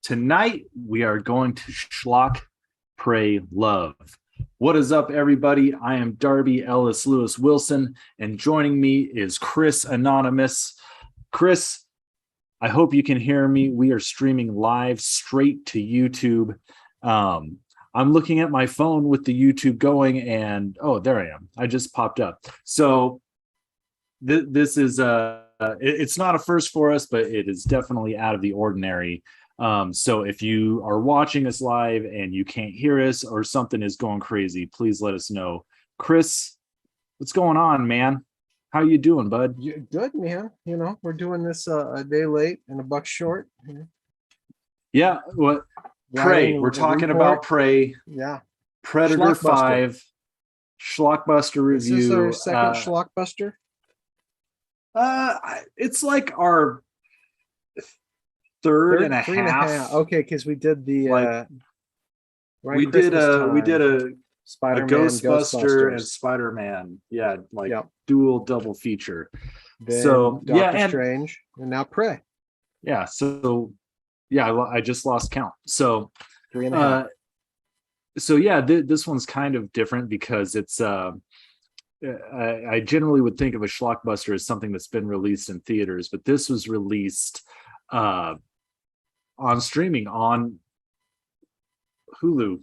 Tonight we are going to Schlock, Pray, Love. What is up, everybody? I am Darby Ellis Lewis Wilson, and joining me is Chris Anonymous. Chris, I hope you can hear me. We are streaming live straight to YouTube. I'm looking at my phone with the YouTube going, and oh, there I am. I just popped up. So this is it's not a first for us, but it is definitely out of the ordinary. So if you are watching us live and you can't hear us or something is going crazy, please let us know. Chris, what's going on, man? How you doing, bud? Good, man. You know, we're doing this a day late and a buck short. Yeah, what? Prey. We're talking about Prey. Yeah. Predator 5 Schlockbuster review. This is our second Schlockbuster. It's like our third and a half. Okay, because we did the right, we did a Spider-Man, Ghostbuster and Spider-Man. Yeah, like dual double feature. Then so Doctor Strange and now Prey. Yeah, so I just lost count. So 3.5. So yeah, this one's kind of different because it's I generally would think of a Schlockbuster as something that's been released in theaters, but this was released on streaming on Hulu.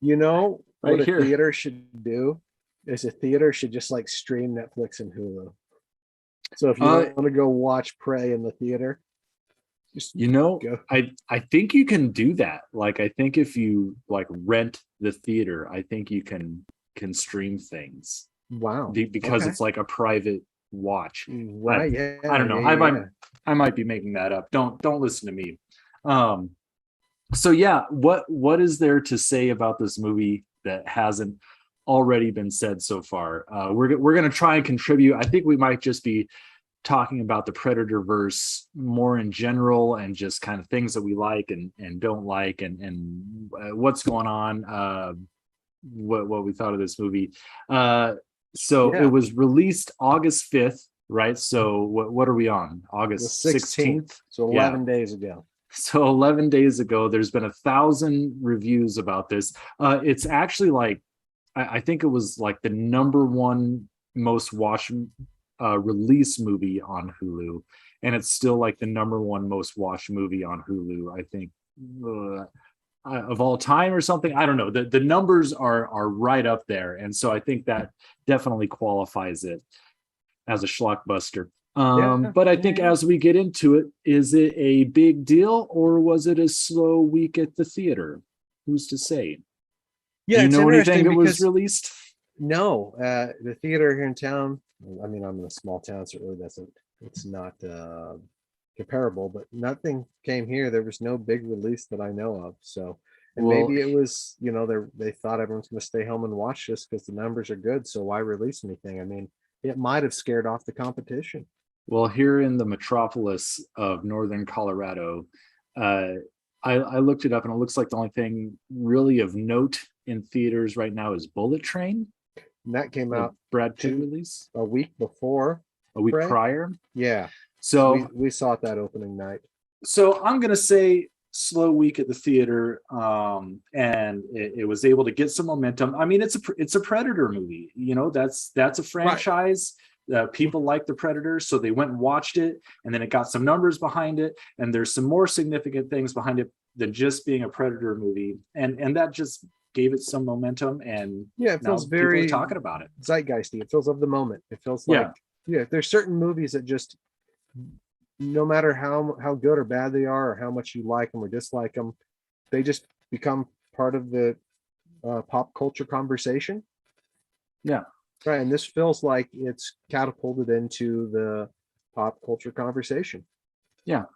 You know right what here. A theater should do is a theater should just like stream Netflix and Hulu. So if you want to go watch Prey in the theater, just go. I think you can do that. Like I think if you like rent the theater, I think you can stream things. Wow. Because it's like a private watch. Right. I don't know. I might be making that up. Don't listen to me. So yeah, what is there to say about this movie that hasn't already been said so far? We're gonna try and contribute. I think we might just be talking about the Predator verse more in general and just kind of things that we like and don't like and what's going on, what we thought of this movie. It was released August 5th, right? So what are we on? August 16th? So 11 days ago. So 11 days ago, there's been 1,000 reviews about this. It's actually like, I think it was like the #1 most watched release movie on Hulu. And it's still like the #1 most watched movie on Hulu, I think, of all time or something. I don't know. The numbers are right up there. And so I think that definitely qualifies it as a Schlockbuster. But I think as we get into it, is it a big deal or was it a slow week at the theater? Who's to say? Yeah, do you know anything that was released? No, the theater here in town. I mean, I'm in a small town, so it really doesn't. It's not comparable, but nothing came here. There was no big release that I know of. So, and maybe it was, they thought everyone's going to stay home and watch this because the numbers are good. So why release anything? I mean, it might have scared off the competition. Well, here in the metropolis of Northern Colorado, I looked it up and it looks like the only thing really of note in theaters right now is Bullet Train. And that came out Brad Pitt release a week before. A week prior. Yeah. So we saw it that opening night. So I'm going to say slow week at the theater. And it was able to get some momentum. I mean, it's a Predator movie, that's a franchise. Right. People like the Predator, so they went and watched it, and then it got some numbers behind it, and there's some more significant things behind it than just being a Predator movie, and that just gave it some momentum. And it feels very people are talking about it. Zeitgeisty. It feels of the moment. It feels like there's certain movies that just, no matter how good or bad they are, or how much you like them or dislike them, they just become part of the pop culture conversation. Yeah. Right, and this feels like it's catapulted into the pop culture conversation. Yeah.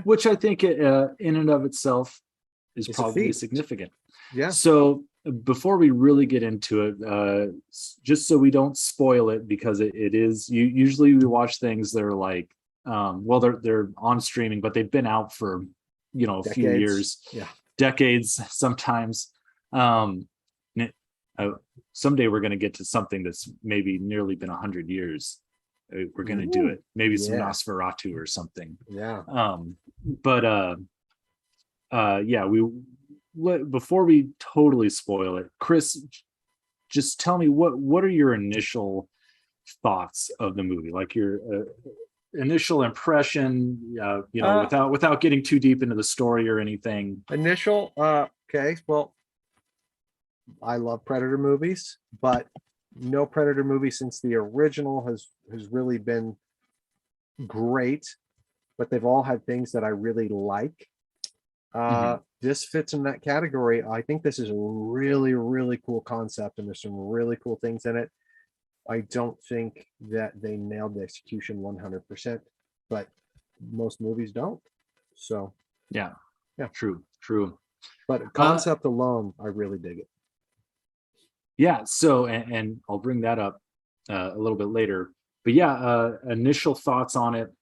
Which I think in and of itself is probably significant. Yeah. So before we really get into it, just so we don't spoil it, because it is, usually we watch things that are like, they're on streaming, but they've been out for a few years, decades sometimes. Someday we're going to get to something that's maybe nearly been 100 years. We're going to do it. Maybe some Nosferatu or something. Yeah. before we totally spoil it, Chris, just tell me what are your initial thoughts of the movie, like your initial impression, Uh, without getting too deep into the story or anything. Initial, okay, well, I love Predator movies, but no Predator movie since the original has really been great, but they've all had things that I really like. Mhm. This fits in that category. I think this is a really, really cool concept, and there's some really cool things in it. I don't think that they nailed the execution 100%, but most movies don't. So, Yeah, yeah, true. but uh concept alone, I really dig it. yeah, so and I'll bring that up a little bit later, but yeah, initial thoughts on it.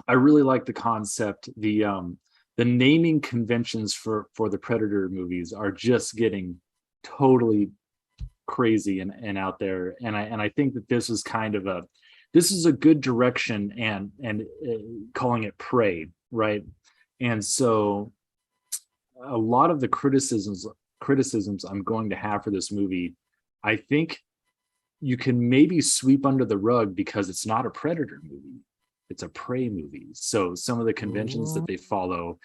I really like the concept. The naming conventions for the Predator movies are just getting totally crazy and out there. And I think that this is a good direction, and calling it Prey, right? And so a lot of the criticisms I'm going to have for this movie, I think you can maybe sweep under the rug because it's not a Predator movie. It's a Prey movie. So some of the conventions Mm, that they follow,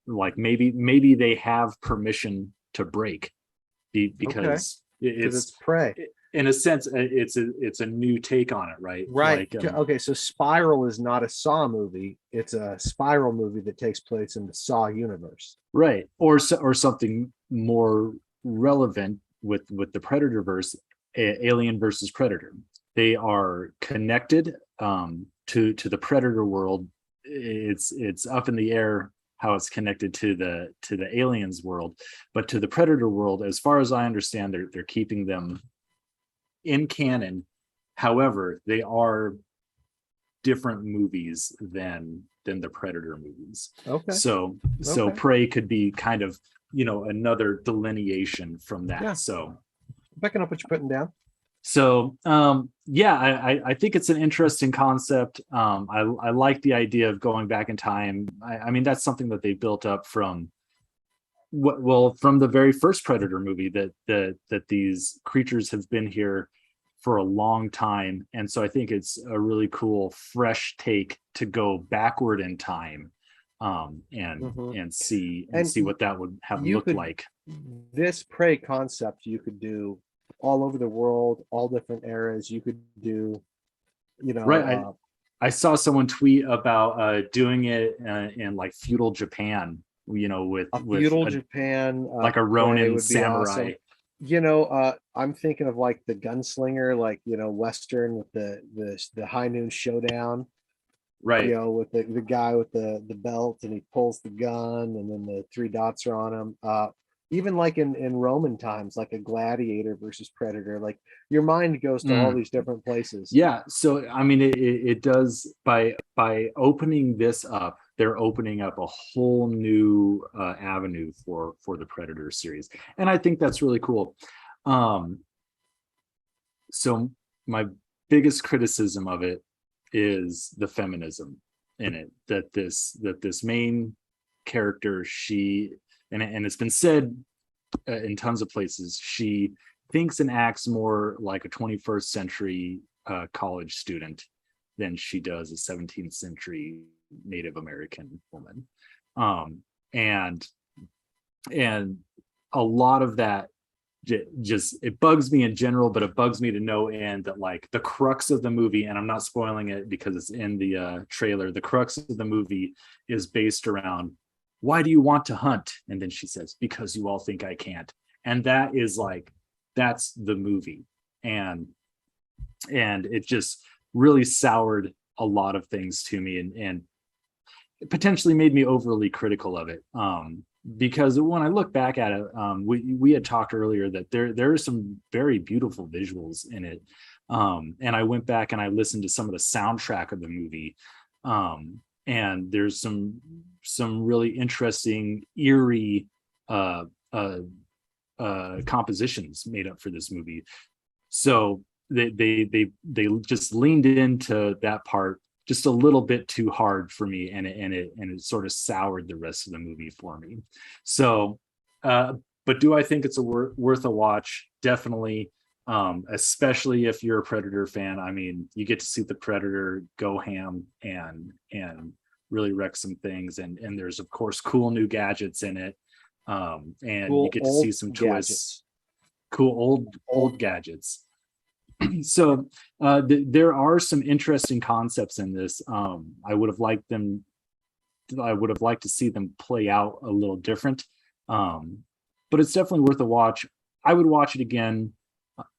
like maybe they have permission to break, okay, because because it's it's Prey. in a sense it's a new take on it, right? Right. Like Okay, so Spiral is not a Saw movie. It's a Spiral movie that takes place in the Saw universe. right, or something more relevant with the Predator verse, Alien versus Predator. They are connected to the Predator world. It's up in the air how it's connected to the aliens world, but to the Predator world, as far as I understand, they're keeping them in canon. However, they are different movies than the Predator movies. Okay. So Okay. Prey could be kind of, another delineation from that. Yeah. So Picking up what you're putting down. yeah, I think it's an interesting concept. I like the idea of going back in time. I mean, that's something that they built up from from the very first Predator movie, that these creatures have been here for a long time. And so I think it's a really cool fresh take to go backward in time, Hmm. and And see what that would have you looked could, like. this Prey concept, you could do all over the world, all different eras. You could do, you Right. know, I saw someone tweet about doing it in like feudal Japan, a with feudal Japan like a Prey Ronin would be samurai. awesome. I'm thinking of like the gunslinger, like Western with the High Noon Showdown, Right. with the guy with the belt, and he pulls the gun and then the three dots are on him. Even like in Roman times, like a gladiator versus predator, like your mind goes to all Mm. these different places. Yeah, so I mean, it does, by opening this up, they're opening up a whole new avenue for the Predator series, and I think that's really cool. Um, so my biggest criticism of it is the feminism in it. That this main character, she, and it's been said in tons of places, she thinks and acts more like a 21st century college student than she does a 17th century Native American woman. Um, and and a lot of that just, it bugs me in general, but it bugs me to no end that, like, the crux of the movie, and I'm not spoiling it because it's in the trailer, the crux of the movie is based around, why do you want to hunt? And then she says, because you all think I can't. And that is like, that's the movie. And it just really soured a lot of things to me, and potentially made me overly critical of it. Because when I look back at it, we had talked earlier that there are some very beautiful visuals in it. And I went back and I listened to some of the soundtrack of the movie. And there's some really interesting, eerie uh, uh, compositions made up for this movie. So they just leaned into that part just a little bit too hard for me, and it sort of soured the rest of the movie for me. So, but do I think it's worth a watch? Definitely. Especially if you're a Predator fan. I mean, you get to see the Predator go ham and really wreck some things, and there's of course cool new gadgets in it, and you Cool get to old see some gadgets. twists, cool old gadgets. So there are some interesting concepts in this. I would have liked to see them play out a little different, but it's definitely worth a watch. I would watch it again.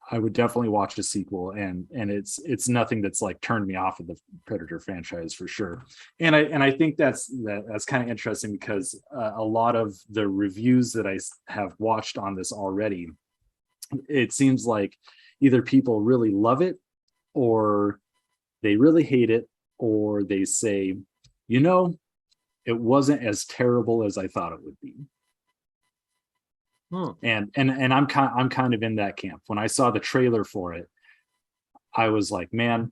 I would definitely watch the sequel, and it's nothing that's like turned me off of the Predator franchise for sure. And I think that's kind of interesting, because a lot of the reviews that I have watched on this already, it seems like either people really love it, or they really hate it, or they say, you know, it wasn't as terrible as I thought it would be. And I'm kind of in that camp. When I saw the trailer for it, I was like, man,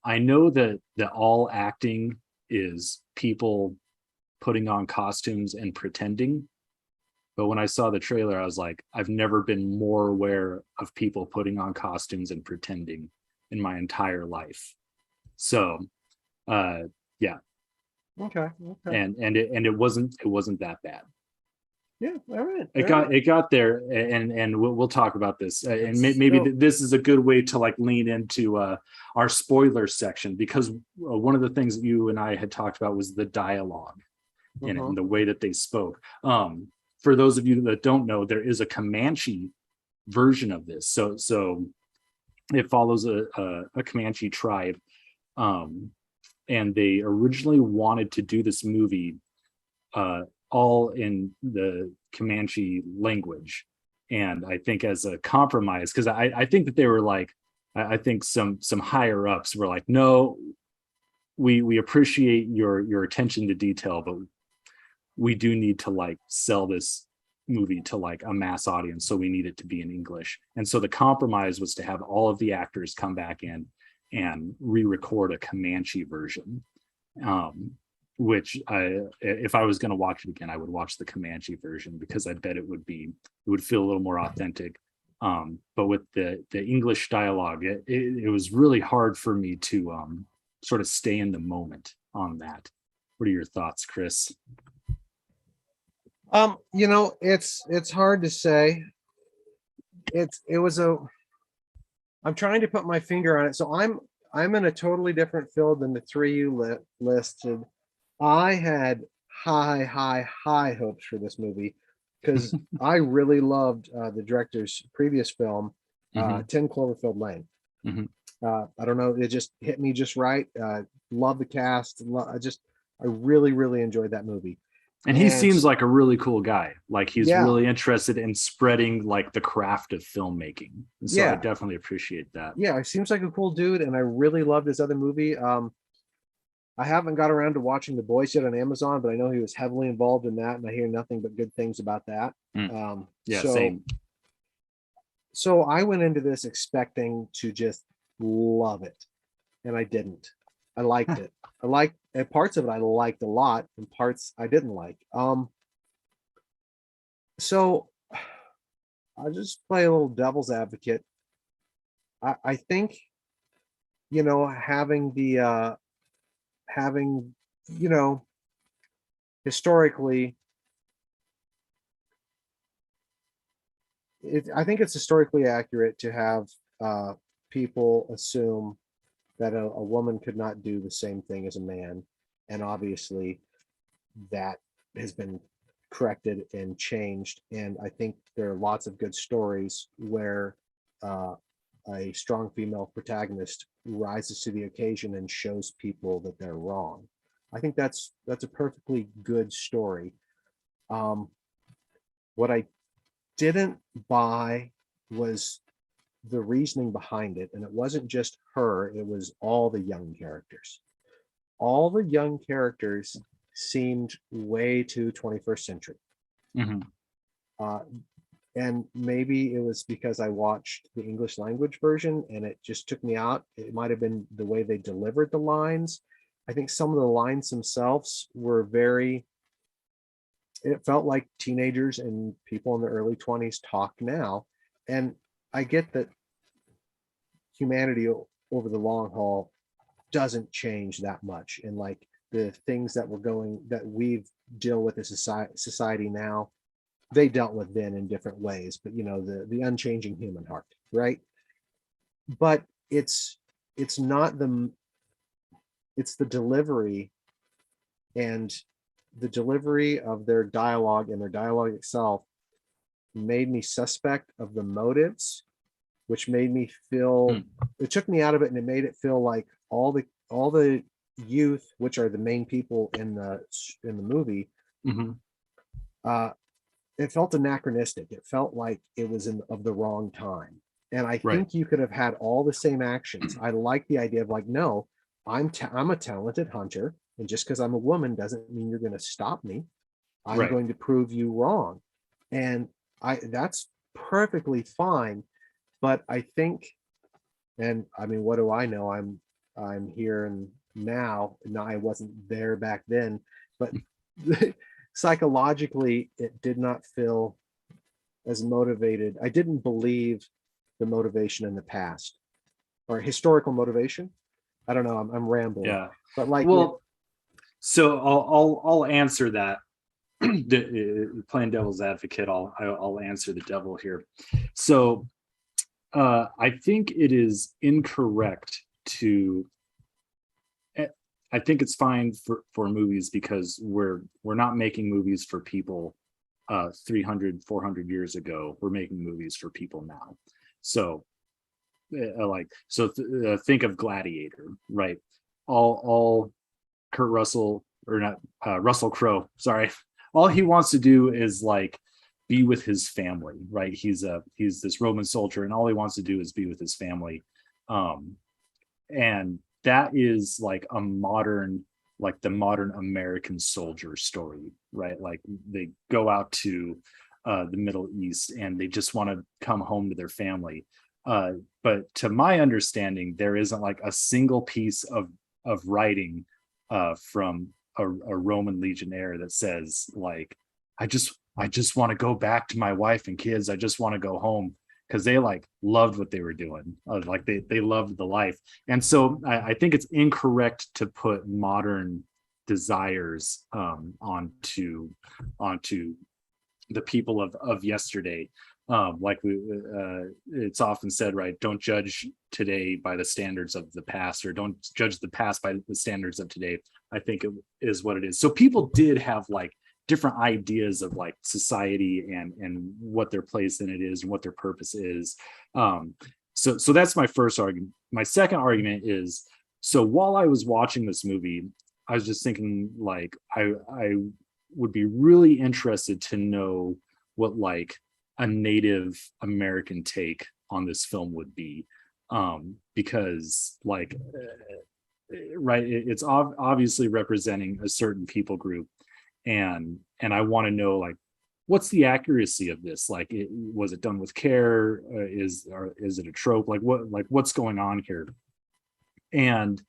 I know that all acting is people putting on costumes and pretending. But when I saw the trailer, I was like, I've never been more aware of people putting on costumes and pretending in my entire life. So, yeah. Okay. And it wasn't that bad. Yeah. All right. It got there, and we'll talk about this, and maybe this is a good way to like lean into our spoiler section, because one of the things that you and I had talked about was the dialogue in it and the way that they spoke. For those of you that don't know, there is a Comanche version of this, so it follows a Comanche tribe, and they originally wanted to do this movie all in the Comanche language. And I think as a compromise, because I think that they were like, I think some higher ups were like, no, we appreciate your attention to detail, but we do need to like sell this movie to like a mass audience, so we need it to be in English. And so the compromise was to have all of the actors come back in and re-record a Comanche version. Which if I was going to watch it again, I would watch the Comanche version, because I bet it would feel a little more authentic. But with the English dialogue, it was really hard for me to sort of stay in the moment on that. What are your thoughts, Chris? It's hard to say. I'm trying to put my finger on it. So I'm in a totally different field than the three you listed. I had high hopes for this movie, because I really loved the director's previous film, 10 Cloverfield Lane. I don't know, it just hit me just right. Love the cast. I really enjoyed that movie. And he seems like a really cool guy. Like he's really interested in spreading like the craft of filmmaking. And so I definitely appreciate that. Yeah, he seems like a cool dude, and I really loved his other movie. I haven't got around to watching The Boys yet on Amazon, but I know he was heavily involved in that, and I hear nothing but good things about that. Same. So I went into this expecting to just love it, and I didn't. I liked it. And parts of it I liked a lot, and parts I didn't like. So I'll just play a little devil's advocate. I think, having historically, I think it's historically accurate to have people assume that a woman could not do the same thing as a man, and obviously that has been corrected and changed. And I think there are lots of good stories where a strong female protagonist rises to the occasion and shows people that they're wrong. I think that's a perfectly good story. What I didn't buy was the reasoning behind it, and it wasn't just her, it was all the young characters. All the young characters seemed way too 21st century. And maybe it was because I watched the English language version and it just took me out. It might have been the way they delivered the lines. I think some of the lines themselves were very, it felt like teenagers and people in the early 20s talk now. And I get that humanity over the long haul doesn't change that much. And like the things that we've deal with as society now, they dealt with then in different ways, but the unchanging human heart, right? But it's not it's the delivery, and the delivery of their dialogue and their dialogue itself made me suspect of the motives, which made me feel, it took me out of it, and it made it feel like all the youth, which are the main people in the movie, it felt anachronistic. It felt like it was of the wrong time. And I think you could have had all the same actions. I like the idea of like, no, I'm a talented hunter, and just because I'm a woman doesn't mean you're going to stop me. I'm going to prove you wrong. And that's perfectly fine. But I think, and I mean, what do I know? I'm here and now, and I wasn't there back then, but psychologically, it did not feel as motivated. I didn't believe the motivation in the past, or historical motivation. I don't know. I'm rambling. Yeah. But like, well, so I'll answer that. Playing devil's advocate, I'll answer the devil here. So I think it is incorrect to. I think it's fine for movies because we're not making movies for people 300, 400 years ago. We're making movies for people now. So think of Gladiator, right? All Kurt Russell, or not Russell Crowe, sorry. All he wants to do is like be with his family, right? He's this Roman soldier, and all he wants to do is be with his family. And that is like the modern American soldier story, right? Like they go out to the Middle East and they just want to come home to their family. But to my understanding, there isn't like a single piece of writing from a Roman legionnaire that says like, I just want to go back to my wife and kids. I just want to go home, because they like loved what they were doing. Like they loved the life. And so I think it's incorrect to put modern desires onto the people of yesterday. It's often said, right, don't judge today by the standards of the past, or don't judge the past by the standards of today. I think it is what it is. So people did have like different ideas of like society and what their place in it is and what their purpose is. So that's my first argument. My second argument is, so while I was watching this movie, I was just thinking like I would be really interested to know what like a Native American take on this film would be, because like right, it's obviously representing a certain people group, and I want to know like what's the accuracy of this, like was it done with care, is it a trope, like what's going on here. And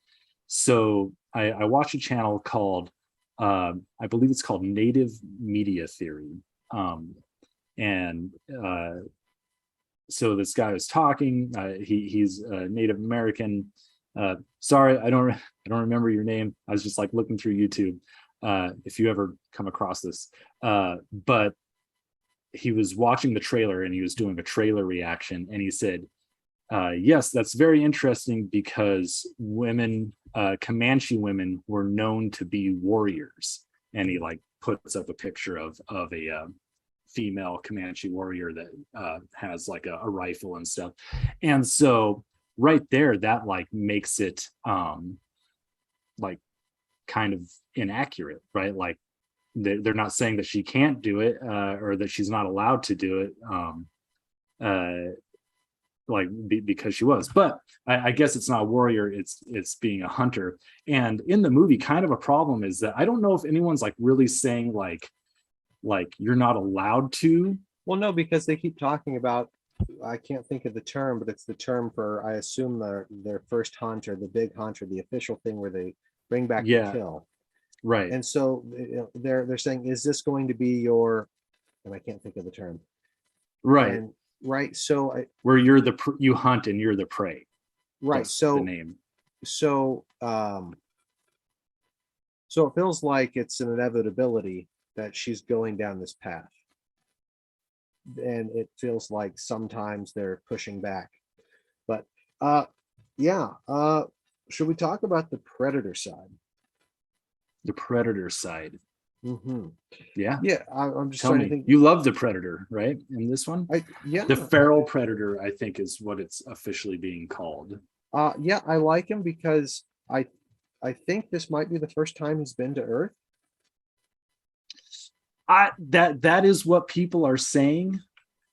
so I watched a channel called I believe it's called Native Media Theory, and so this guy was talking, he's a Native American. Sorry, I don't remember your name. I was just like looking through YouTube, if you ever come across this, but he was watching the trailer and he was doing a trailer reaction, and he said, yes, that's very interesting because women, Comanche women, were known to be warriors. And he like puts up a picture of a female Comanche warrior that has like a rifle and stuff. And so right there, that like makes it like kind of inaccurate, right? Like they're not saying that she can't do it, or that she's not allowed to do it. Because she was, but I guess it's not a warrior, it's being a hunter. And in the movie, kind of a problem is that I don't know if anyone's like really saying like you're not allowed to. Well, no, because they keep talking about, I can't think of the term, but it's the term for, I assume their first hunt, or the big hunt, or the official thing where they bring back to Yeah. kill. Right. And so they're saying, is this going to be your, and I can't think of the term. Right. And right. So Where you hunt and you're the prey. right. That's the So name. so so it feels like it's an inevitability that she's going down this path. And it feels like sometimes they're pushing back. But yeah. Should we talk about the predator side? The predator side. Mm-hmm. Yeah. Yeah, I'm just Tell trying to me. think. You love the predator, right? In this one? Yeah. The feral predator, I think, is what it's officially being called. Yeah, I like him because I think this might be the first time he's been to Earth. That is what people are saying,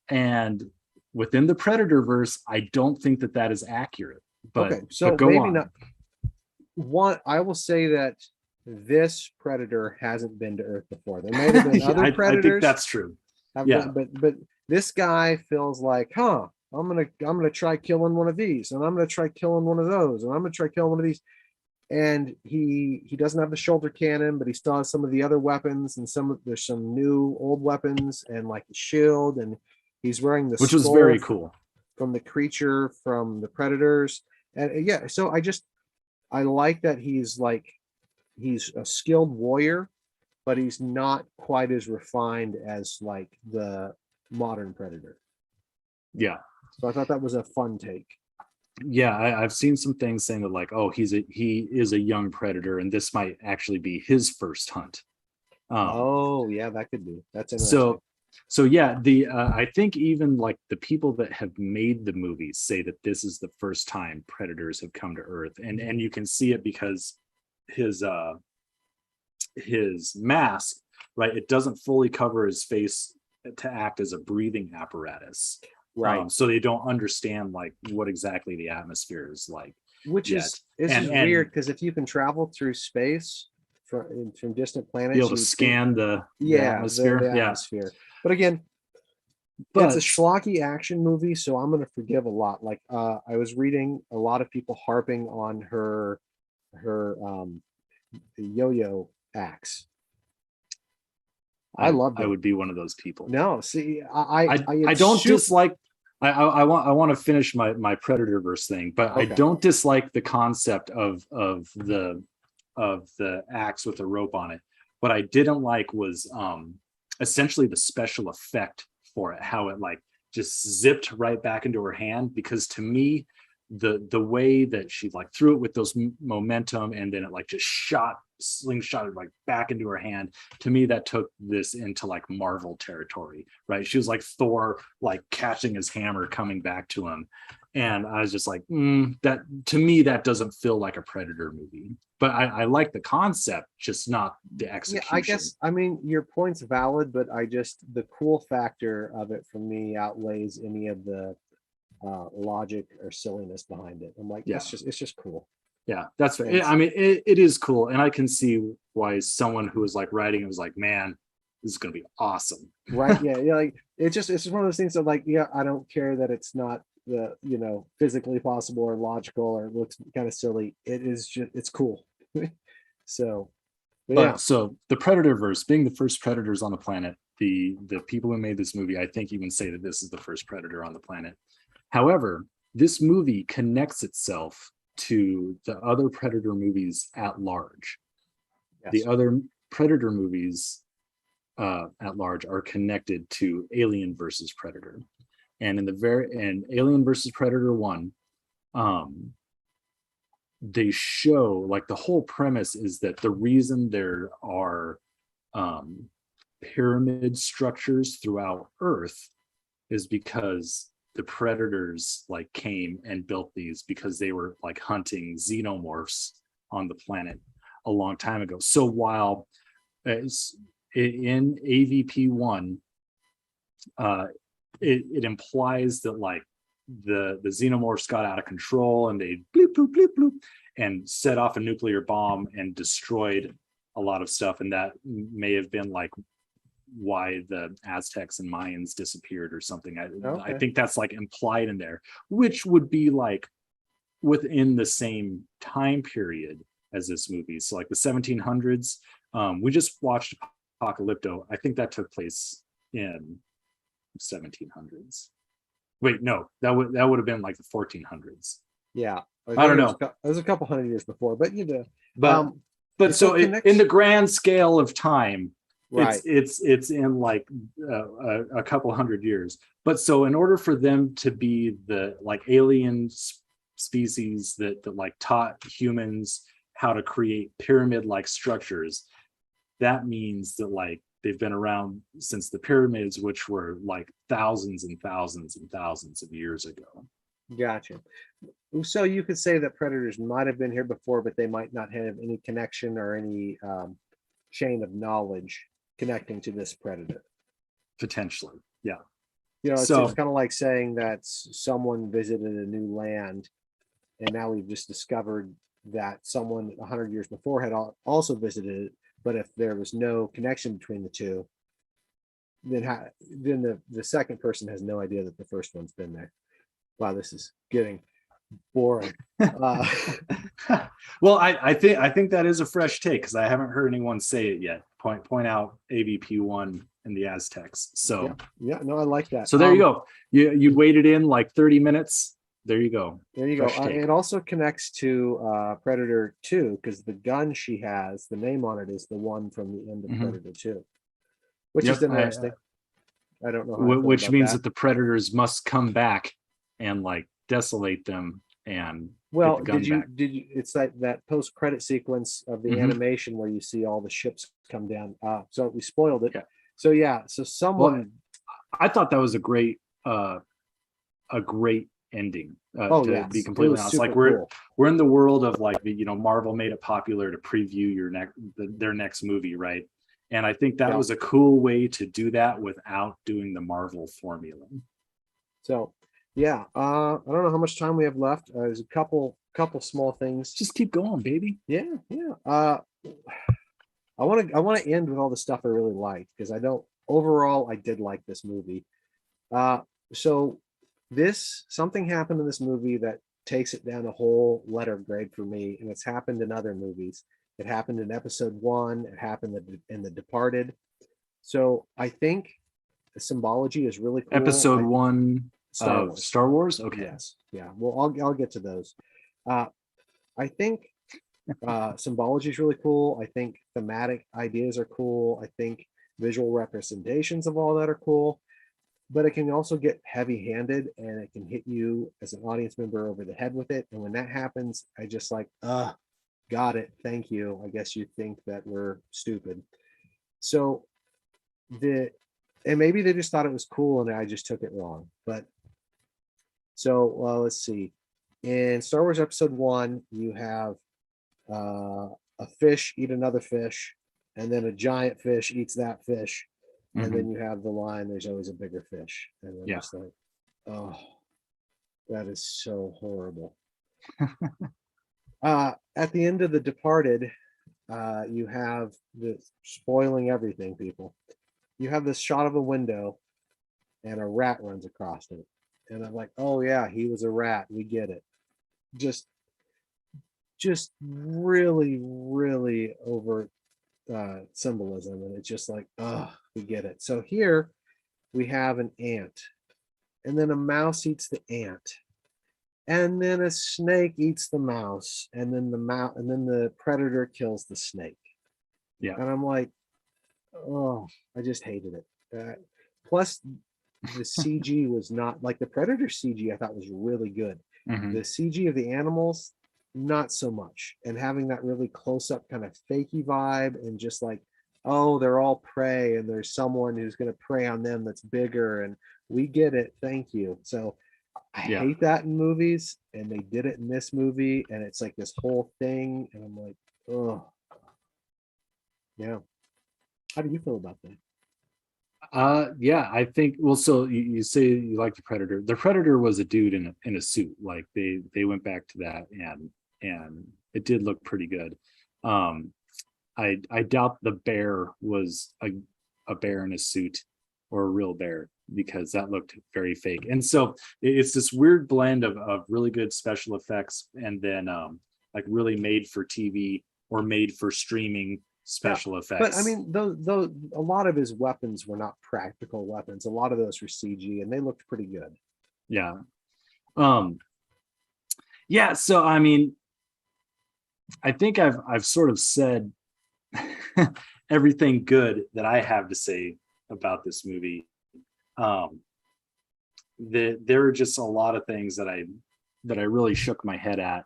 and within the predator verse, I don't think that is accurate. But Okay, so go maybe on. not. One, I will say that this predator hasn't been to Earth before. There may have been other I predators. think that's true. Yeah, but this guy feels like, I'm gonna try killing one of these, and I'm gonna try killing one of those, and I'm gonna try killing one of these. And he doesn't have the shoulder cannon, but he still has some of the other weapons, and there's some new old weapons, and like a shield, and he's wearing the which was skull very cool from the creature from the Predators. And yeah, so I like that he's a skilled warrior, but he's not quite as refined as like the modern Predator. Yeah. So I thought that was a fun take. Yeah, I've seen some things saying that like, oh, he is a young predator, and this might actually be his first hunt. Oh yeah, that could be. That's interesting. So yeah, I think even like the people that have made the movies say that this is the first time predators have come to Earth, and you can see it because his mask, right? It doesn't fully cover his face to act as a breathing apparatus. Right. So they don't understand like what exactly the atmosphere is like. Which is weird, because if you can travel through space from distant planets, be able to scan the atmosphere. The atmosphere. But again, it's a schlocky action movie, so I'm going to forgive a lot. Like I was reading a lot of people harping on her yo-yo axe. I loved it. I would be one of those people. No, see, I don't dislike. I want to finish my predator verse thing, but okay. I don't dislike the concept of the axe with a rope on it. What I didn't like was essentially the special effect for it, how it like just zipped right back into her hand. Because to me, the way that she like threw it with those momentum, and then it like just slingshotted like back into her hand, to me that took this into like Marvel territory, right? She was like Thor like catching his hammer coming back to him, and I was just like that to me that doesn't feel like a Predator movie. But I like the concept, just not the execution. Yeah, I guess, I mean, your point's valid, but the cool factor of it for me outweighs any of the logic or silliness behind it. I'm like, yeah, it's just cool. Yeah, that's fair. I mean, it is cool, and I can see why someone who was like writing it was like, man, this is gonna be awesome. Right. Yeah. Like it's just one of those things that like, yeah, I don't care that it's not physically possible or logical or it looks kind of silly. It's cool. So so the Predatorverse being the first predators on the planet, the people who made this movie, I think, even say that this is the first predator on the planet. However, this movie connects itself to the other Predator movies at large. Yes. The other Predator movies at large are connected to Alien versus Predator. And in Alien versus Predator 1, they show like the whole premise is that the reason there are pyramid structures throughout Earth is because the predators like came and built these because they were like hunting xenomorphs on the planet a long time ago. So while in AVP1, it implies that like the xenomorphs got out of control and they bloop bloop bloop bloop and set off a nuclear bomb and destroyed a lot of stuff, and that may have been like why the Aztecs and Mayans disappeared or something. I think that's like implied in there, which would be like within the same time period as this movie. So like the 1700s. We just watched Apocalypto. I think that took place in 1700s. Wait, no, that would have been like the 1400s. Yeah, I don't know. It was a couple hundred years before, but But so in the grand scale of time, right. it's in like a couple hundred years. But so in order for them to be the like alien species that like taught humans how to create pyramid like structures, that means that like they've been around since the pyramids, which were like thousands and thousands and thousands of years ago. Gotcha. So you could say that predators might have been here before, but they might not have any connection or any chain of knowledge connecting to this predator. Potentially, yeah. It's kind of like saying that someone visited a new land, and now we've just discovered that someone 100 years before had also visited it. But if there was no connection between the two, then the second person has no idea that the first one's been there. Wow, this is getting boring. Well, I think that is a fresh take because I haven't heard anyone say it yet. Point out AVP1 and the Aztecs. So yeah, no, I like that. So there you go. You waited in like 30 minutes. There you go. There you go. It also connects to Predator 2 because the gun she has, the name on it is the one from the end of Predator 2, which is interesting. I don't know. Which means that the predators must come back and like desolate them and well, did you it's that post-credit sequence of the animation where you see all the ships come down. So we spoiled it. Yeah. So someone I thought that was a great ending. To be completely honest, like we're in the world of like Marvel made it popular to preview their next movie, right? And I think that was a cool way to do that without doing the Marvel formula. So yeah, I don't know how much time we have left. There's a couple small things. Just keep going, baby. Yeah. I want to end with all the stuff I really liked because overall I did like this movie. So something happened in this movie that takes it down a whole letter grade for me, and it's happened in other movies. It happened in episode 1. It happened in The Departed. So I think the symbology is really cool. Episode 1 of Star Wars. Okay. Yes. Yeah. Well, I'll get to those. I think symbology is really cool. I think thematic ideas are cool. I think visual representations of all that are cool. But it can also get heavy-handed and it can hit you as an audience member over the head with it. And when that happens, I just like, got it. Thank you. I guess you think that we're stupid. So and maybe they just thought it was cool and I just took it wrong. But so let's see. In Star Wars Episode 1, you have a fish eat another fish, and then a giant fish eats that fish. And then you have the line, there's always a bigger fish. And then it's like, oh, that is so horrible. At the end of The Departed, you have spoiling everything, people. You have this shot of a window and a rat runs across it. And I'm like, oh yeah, he was a rat. We get it. Just really, really over symbolism. And it's just like, we get it. So here we have an ant, and then a mouse eats the ant, and then a snake eats the mouse, and then the predator kills the snake. Yeah. And I'm like, oh, I just hated it. Plus the CG was not like the Predator CG. I thought was really good. The CG of the animals, not so much. And having that really close up kind of fakey vibe, and just like, oh, they're all prey and there's someone who's going to prey on them that's bigger, and we get it. Thank you. So I hate that in movies, and they did it in this movie, and it's like this whole thing, and I'm like, oh, yeah. How do you feel about that? Yeah, I think, well, so you say you like the Predator. The Predator was a dude in a suit. Like they went back to that, and it did look pretty good. I doubt the bear was a bear in a suit or a real bear, because that looked very fake. And so it's this weird blend of really good special effects, and then like really made for TV or made for streaming special effects. But I mean, though a lot of his weapons were not practical weapons. A lot of those were CG, and they looked pretty good. Yeah. Yeah. So I mean, I think I've sort of said everything good that I have to say about this movie. There are just a lot of things that I really shook my head at.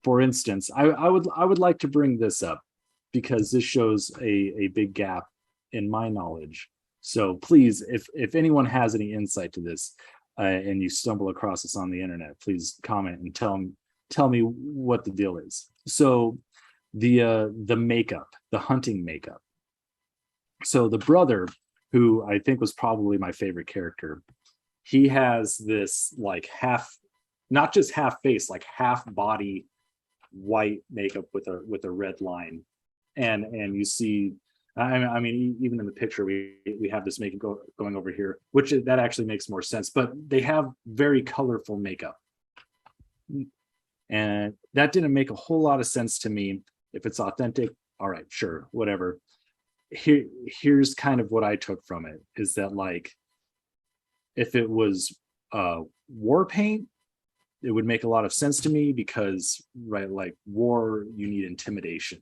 For instance, I would like to bring this up because this shows a big gap in my knowledge. So please, if anyone has any insight to this, and you stumble across this on the internet, please comment and tell me what the deal is. So the makeup, the hunting makeup. So the brother, who I think was probably my favorite character, he has this like half, not just half face, like half body white makeup with a red line, and you see, I mean, even in the picture we have this makeup going over here, which that actually makes more sense. But they have very colorful makeup, and that didn't make a whole lot of sense to me. If it's authentic, all right, sure, whatever. Here's kind of what I took from it, is that like if it was war paint, it would make a lot of sense to me because, right, like war, you need intimidation.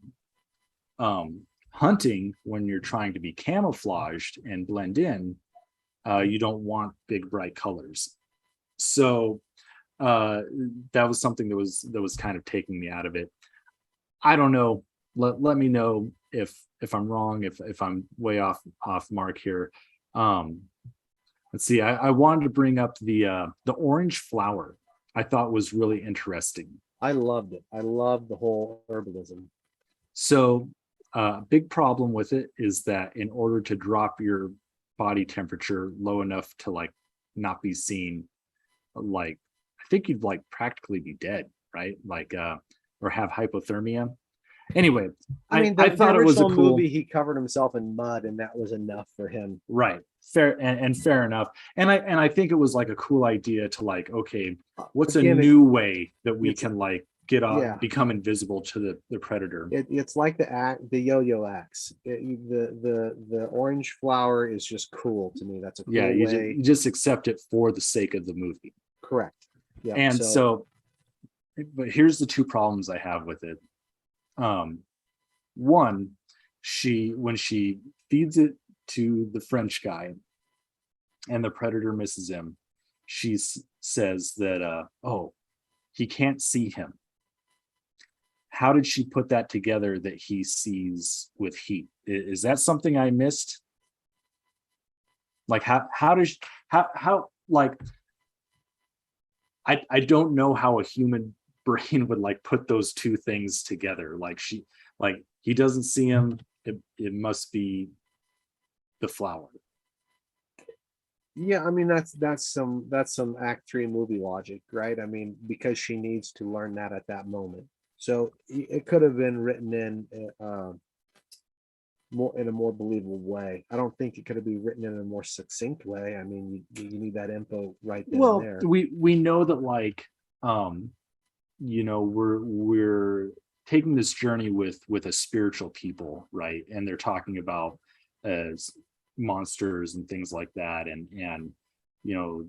Hunting, when you're trying to be camouflaged and blend in, you don't want big bright colors. So that was something that was kind of taking me out of it. I don't know. Let me know if I'm wrong, if I'm way off mark here. Let's see. I wanted to bring up the orange flower. I thought was really interesting. I loved it. I loved the whole herbalism. So big problem with it is that in order to drop your body temperature low enough to like not be seen, like I think you'd like practically be dead, right? Like or have hypothermia. Anyway, I mean, I thought it was a cool movie. He covered himself in mud, and that was enough for him. Right. Fair and fair enough. And I think it was like a cool idea to like, okay, what's a new way that we can like get off, become invisible to the predator? It's like the yo-yo axe. The orange flower is just cool to me. That's a cool way. You just accept it for the sake of the movie. Correct. Yeah. And so, but here's the two problems I have with it. One, when she feeds it to the French guy and the predator misses him, she says that oh, he can't see him. How did she put that together that he sees with heat? Is that something I missed? Like how like I don't know how a human brain would like put those two things together. Like he doesn't see him, it must be the flower. Yeah, I mean that's some Act 3 movie logic, right? I mean, because she needs to learn that at that moment. So it could have been written in more in a more believable way. I don't think it could have been written in a more succinct way. I mean, you need that info right then and there. We know that like you know, we're taking this journey with a spiritual people, right? And they're talking about monsters and things like that, and you know,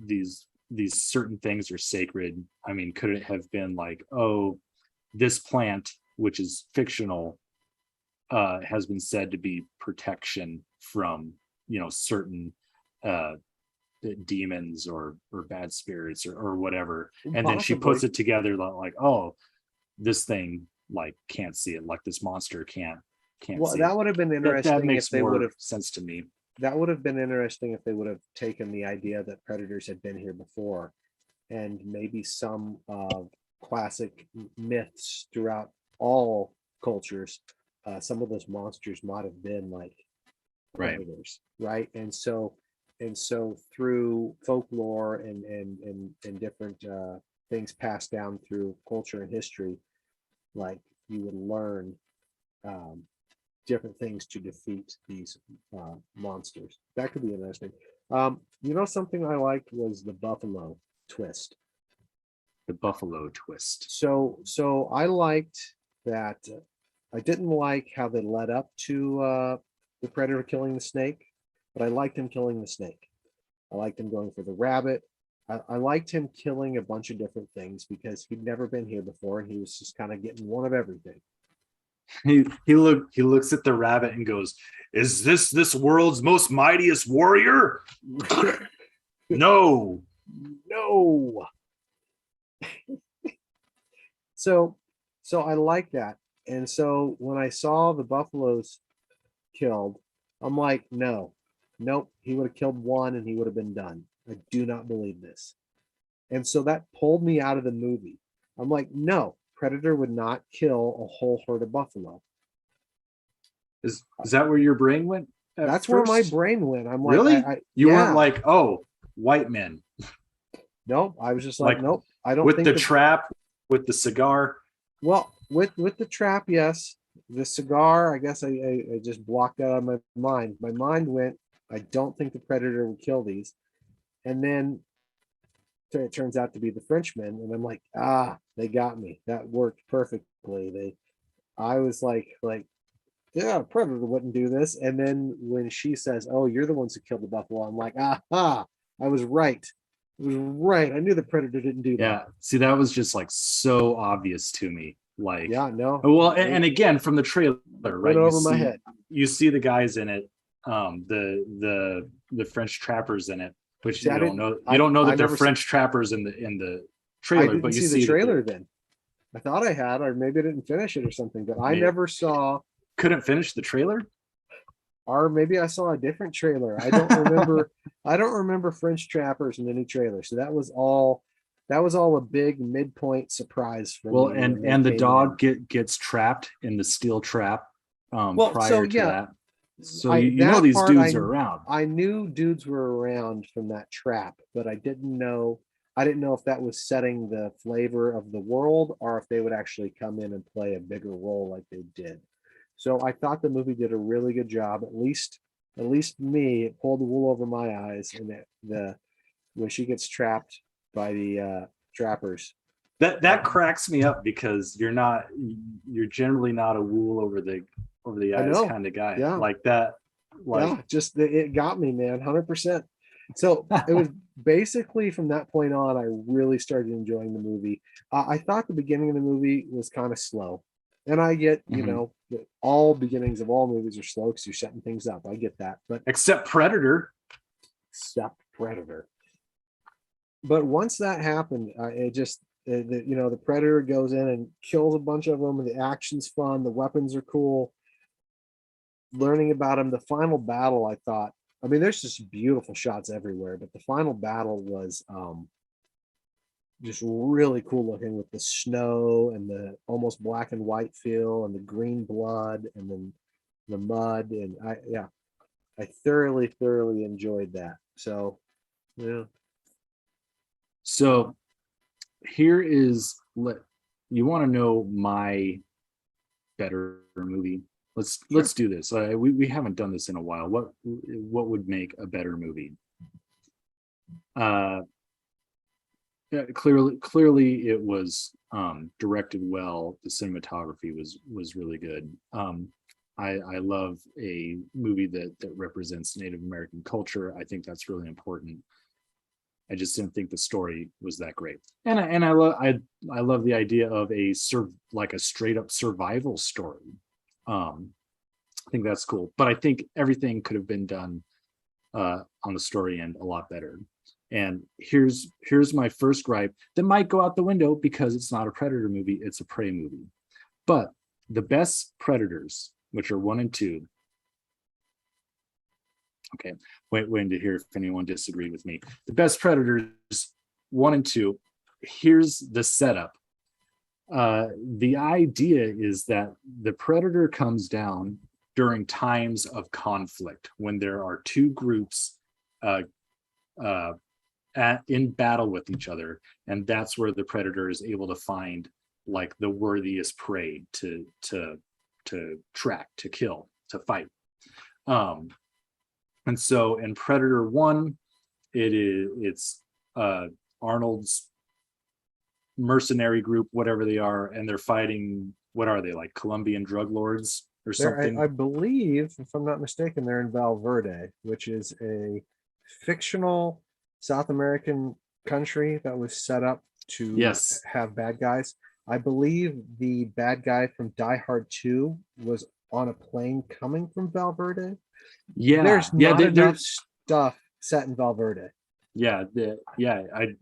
these certain things are sacred. I mean, could it have been like, oh, this plant, which is fictional, has been said to be protection from, you know, certain demons or bad spirits or whatever. And possibly. Then she puts it together like, oh, this thing like can't see it, like this monster can't well, see that would have been interesting. That makes more sense to me. That would have been interesting if they would have taken the idea that predators had been here before, and maybe some classic myths throughout all cultures, some of those monsters might have been like predators, right? And so through folklore and different things passed down through culture and history, like you would learn different things to defeat these monsters. That could be interesting. You know, something I liked was the buffalo twist. the buffalo twist. So I liked that. I didn't like how they led up to the predator killing the snake, but I liked him killing the snake. I liked him going for the rabbit. I liked him killing a bunch of different things because he'd never been here before, and he was just kind of getting one of everything. He looks at the rabbit and goes, "Is this world's most mightiest warrior?" No. No. So I like that. And so when I saw the buffaloes killed, I'm like, no, nope, he would have killed one and he would have been done. I do not believe this. And so that pulled me out of the movie. I'm like, no, Predator would not kill a whole herd of buffalo. Is that where your brain went? That's first? where my brain went. I'm like, really? You yeah. weren't like, oh, white men. Nope. I was just like, nope. I don't with think the trap, with the cigar. Well, with the trap, yes. The cigar, I guess I just blocked that out of my mind. My mind went, I don't think the Predator would kill these. And then it turns out to be the Frenchmen, and I'm like, they got me. That worked perfectly. I was like, yeah, Predator wouldn't do this. And then when she says, "Oh, you're the ones who killed the buffalo," I'm like, aha, I was right. I was right. I knew the Predator didn't do that. Yeah. See, that was just like so obvious to me. Like, yeah, no. Well, and again, from the trailer, right? Over my head. You see the guys in it, the French trappers in it, which you don't know. You don't know that they're French trappers in the trailer, but you see the trailer then. I thought I had, or maybe I didn't finish it or something, but I never saw. Couldn't finish the trailer, or maybe I saw a different trailer. I don't remember. I don't remember French trappers in any trailer. So that was all a big midpoint surprise for me. And the dog gets trapped in the steel trap prior to that. So you know these dudes are around. I knew dudes were around from that trap, but I didn't know if that was setting the flavor of the world or if they would actually come in and play a bigger role like they did. So I thought the movie did a really good job. At least me, it pulled the wool over my eyes. And when she gets trapped by the trappers, that cracks me up because you're generally not a wool over the eyes kind of guy. Yeah. Like that. It got me, man, 100%. So it was basically from that point on, I really started enjoying the movie. I thought the beginning of the movie was kind of slow. And I get, that all beginnings of all movies are slow because you're setting things up. I get that. But except Predator. But once that happened, the Predator goes in and kills a bunch of them, and the action's fun. The weapons are cool. Learning about them, the final battle, I thought, there's just beautiful shots everywhere, but the final battle was just really cool looking with the snow and the almost black and white feel and the green blood and then the mud. And I thoroughly enjoyed that. So, yeah. So here is, you want to know my better movie? Let's do this. We haven't done this in a while. What would make a better movie? Yeah, clearly it was directed well. The cinematography was really good. I love a movie that represents Native American culture. I think that's really important. I just didn't think the story was that great. And I love the idea of a straight up survival story. I think that's cool. But I think everything could have been done on the story end a lot better. And here's my first gripe that might go out the window because it's not a Predator movie, it's a Prey movie. But the best Predators, which are 1 and 2. Okay, waiting to hear if anyone disagreed with me. The best Predators, 1 and 2. Here's the setup. The idea is that the Predator comes down during times of conflict when there are two groups in battle with each other, and that's where the Predator is able to find like the worthiest prey to track, to kill, to fight. And so in Predator 1, it's Arnold's mercenary group, whatever they are, and they're fighting. What are they, like Colombian drug lords or There, something? I believe, if I'm not mistaken, they're in Valverde, which is a fictional South American country that was set up to Yes. have bad guys. I believe the bad guy from Die Hard 2 was on a plane coming from Valverde. Yeah. There's Yeah. not enough stuff set in Valverde. Yeah. Yeah.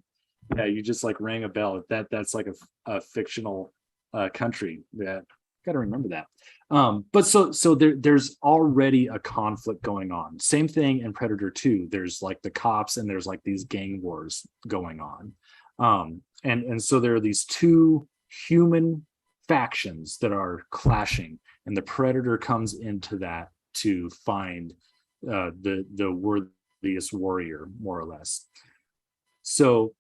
You just like rang a bell. That's like a fictional country. That got to remember that. But so there's already a conflict going on. Same thing in Predator 2. There's like the cops and there's like these gang wars going on. And so there are these two human factions that are clashing, and the Predator comes into that to find the worthiest warrior, more or less. So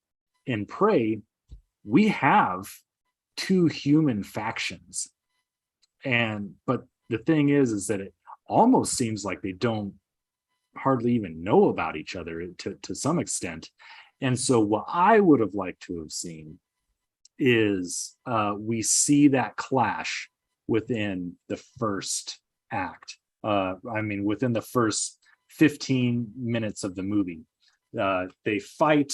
in Prey, we have two human factions, but the thing is that it almost seems like they don't hardly even know about each other to some extent. And so what I would have liked to have seen is we see that clash within the first act. I mean, within the first 15 minutes of the movie, they fight,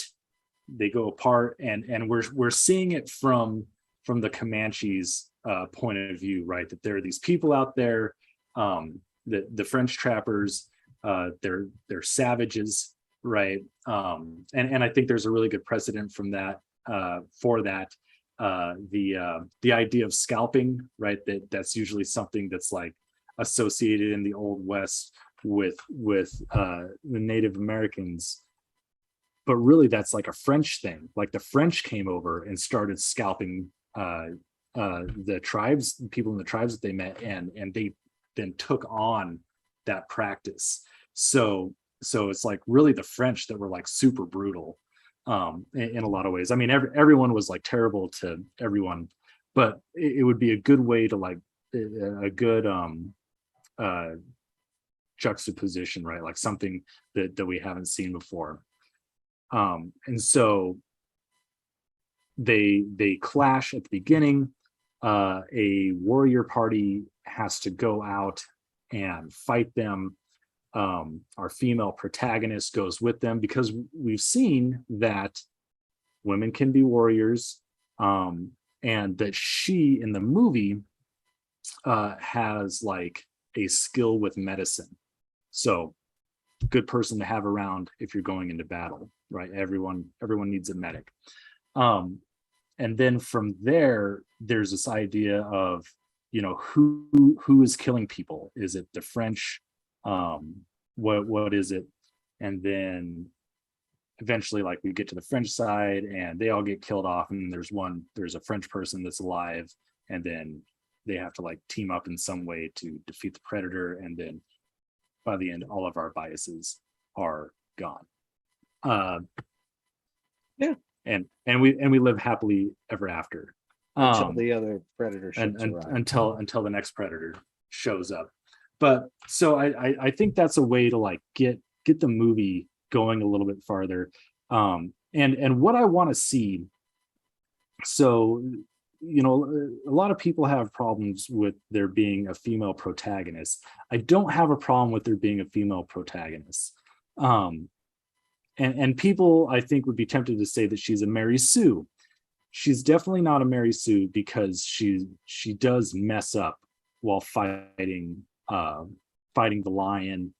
they go apart, and we're seeing it from the Comanches' point of view, right? That there are these people out there, the French trappers, they're savages, right? And I think there's a really good precedent from that for that. The idea of scalping, right? That's usually something that's like associated in the Old West with the Native Americans, but really that's like a French thing. Like the French came over and started scalping the tribes, people in the tribes that they met, and they then took on that practice. So it's like really the French that were like super brutal in a lot of ways. I mean, everyone was like terrible to everyone, but it would be a good way to like a good juxtaposition, right? Like something that we haven't seen before. And so they clash at the beginning. A warrior party has to go out and fight them. Our female protagonist goes with them because we've seen that women can be warriors, and that she in the movie has like a skill with medicine. So good person to have around if you're going into battle, right? Everyone needs a medic. And then from there, there's this idea of, who is killing people? Is it the French? What is it? And then eventually, like, we get to the French side and they all get killed off, and there's a French person that's alive, and then they have to like team up in some way to defeat the Predator, and then by the end, all of our biases are gone. Yeah. And we live happily ever after. Until the other Predator ships arrive. Until the next Predator shows up. But so I think that's a way to like get the movie going a little bit farther. And what I want to see, so a lot of people have problems with there being a female protagonist. I don't have a problem with there being a female protagonist. And people, I think, would be tempted to say that she's a Mary Sue. She's definitely not a Mary Sue because she does mess up while fighting the lion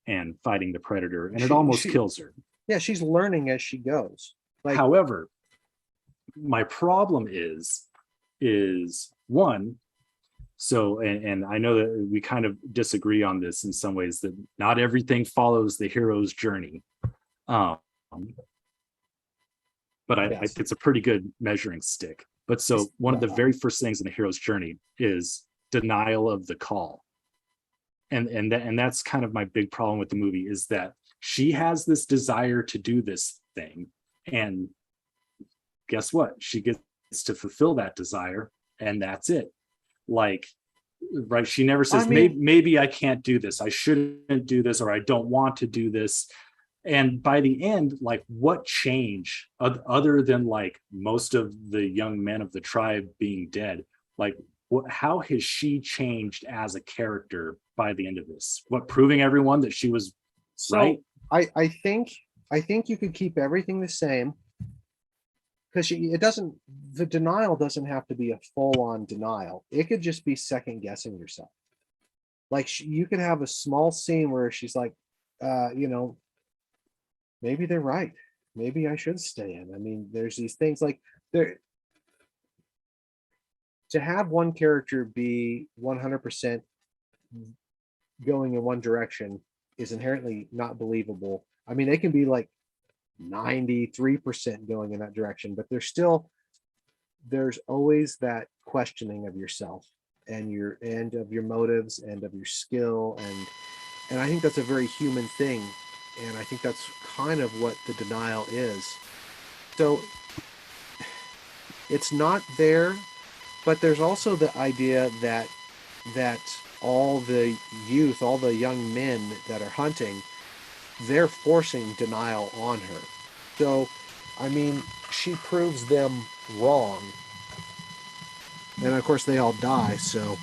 and fighting the Predator, and it almost kills her. Yeah, she's learning as she goes. Like, however, my problem is one. So, and I know that we kind of disagree on this in some ways, that not everything follows the hero's journey. But I think it's a pretty good measuring stick. But so one of the very first things in the hero's journey is denial of the call. And that's kind of my big problem with the movie, is that she has this desire to do this thing, and guess what? She gets to fulfill that desire, and that's it. Like, right? She never says, maybe I can't do this, I shouldn't do this, or I don't want to do this. And by the end, like, what change other than like most of the young men of the tribe being dead? Like, how has she changed as a character by the end of this? What, proving everyone that she was So right? I think you could keep everything the same, because the denial doesn't have to be a full-on denial. It could just be second guessing yourself. Like you could have a small scene where she's like, you know, maybe they're right. Maybe I should stay in. I mean, there's these things like there to have one character be 100% going in one direction is inherently not believable. I mean, they can be like 93% going in that direction, but there's always that questioning of yourself and of your motives and of your skill, and I think that's a very human thing, and I think that's kind of what the denial is. So it's not there, but there's also the idea that all the youth, all the young men that are hunting, they're forcing denial on her. So, I mean, she proves them wrong. And of course, they all die. So,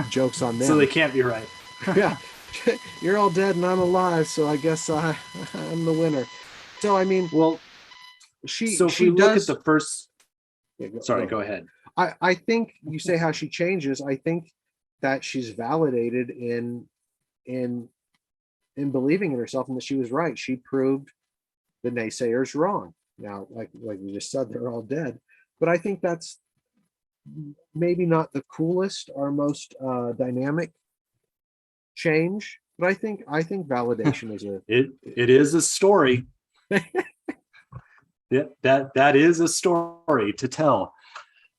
joke's on So them. they can't be right. Yeah, you're all dead and I'm alive. So I guess I'm the winner. So, I mean, Well, so if we she look at does. the first, Yeah, sorry, go ahead. I think you say how she changes. I think that she's validated in in believing in herself and that she was right. She proved the naysayers wrong. Now, like we just said, they're all dead. But I think that's maybe not the coolest or most dynamic change. But I think validation is a It is a story. Yeah, that is a story to tell.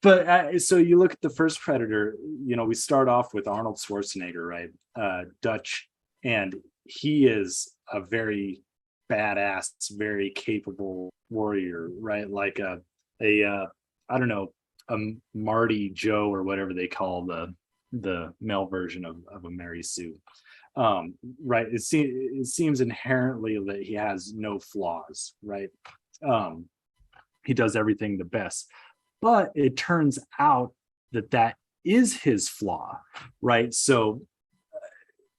But so you look at the first Predator, you know, we start off with Arnold Schwarzenegger, right? Dutch, and he is a very badass, very capable warrior, right? Like I don't know, a Marty Joe or whatever they call the male version of a Mary Sue. Right. It seems inherently that he has no flaws, right? Um, he does everything the best, but it turns out that is his flaw, right? So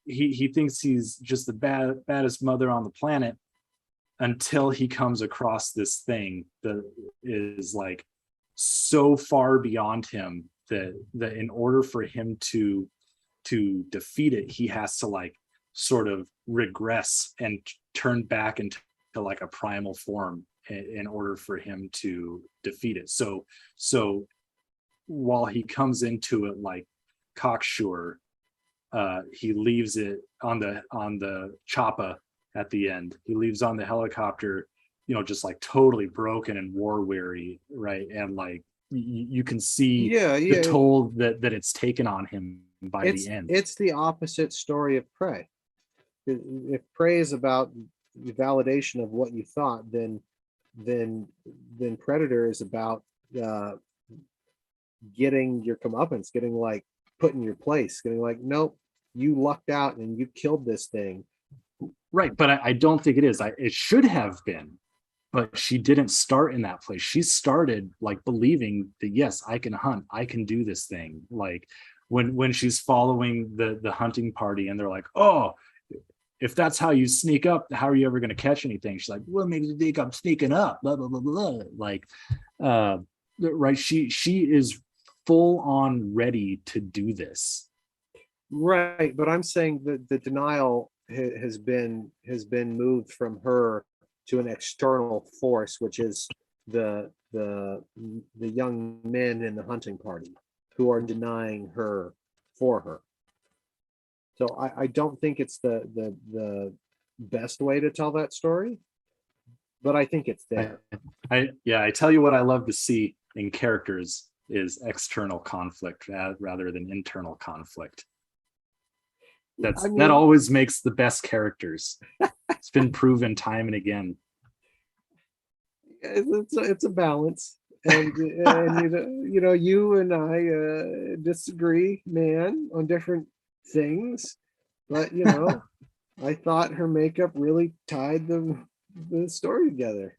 he thinks he's just the baddest mother on the planet until he comes across this thing that is like so far beyond him that in order for him to defeat it, he has to like sort of regress and turn back into like a primal form in order for him to defeat it. So while he comes into it like cocksure, he leaves it on the choppa at the end. He leaves on the helicopter, you know, just like totally broken and war weary, right? And like you can see the yeah. toll that it's taken on him by the end. It's the opposite story of Prey. If Prey is about the validation of what you thought, then then Predator is about uh, getting your comeuppance, getting like put in your place, getting like, nope, you lucked out and you killed this thing. Right, but I don't think it is. It should have been, but she didn't start in that place. She started like believing that yes, I can hunt, I can do this thing. Like when she's following the hunting party and they're like, oh, if that's how you sneak up, how are you ever going to catch anything? She's like, well, maybe you think I'm sneaking up, blah blah blah blah. Like, right? She is full on ready to do this. Right, but I'm saying that the denial has been moved from her to an external force, which is the young men in the hunting party who are denying her for her. So I don't think it's the best way to tell that story, but I think it's I, there. I tell you what I love to see in characters is external conflict rather than internal conflict. I That mean, always makes the best characters. It's been proven time and again. it's a balance, and you and I disagree, man, on different things, but I thought her makeup really tied the story together.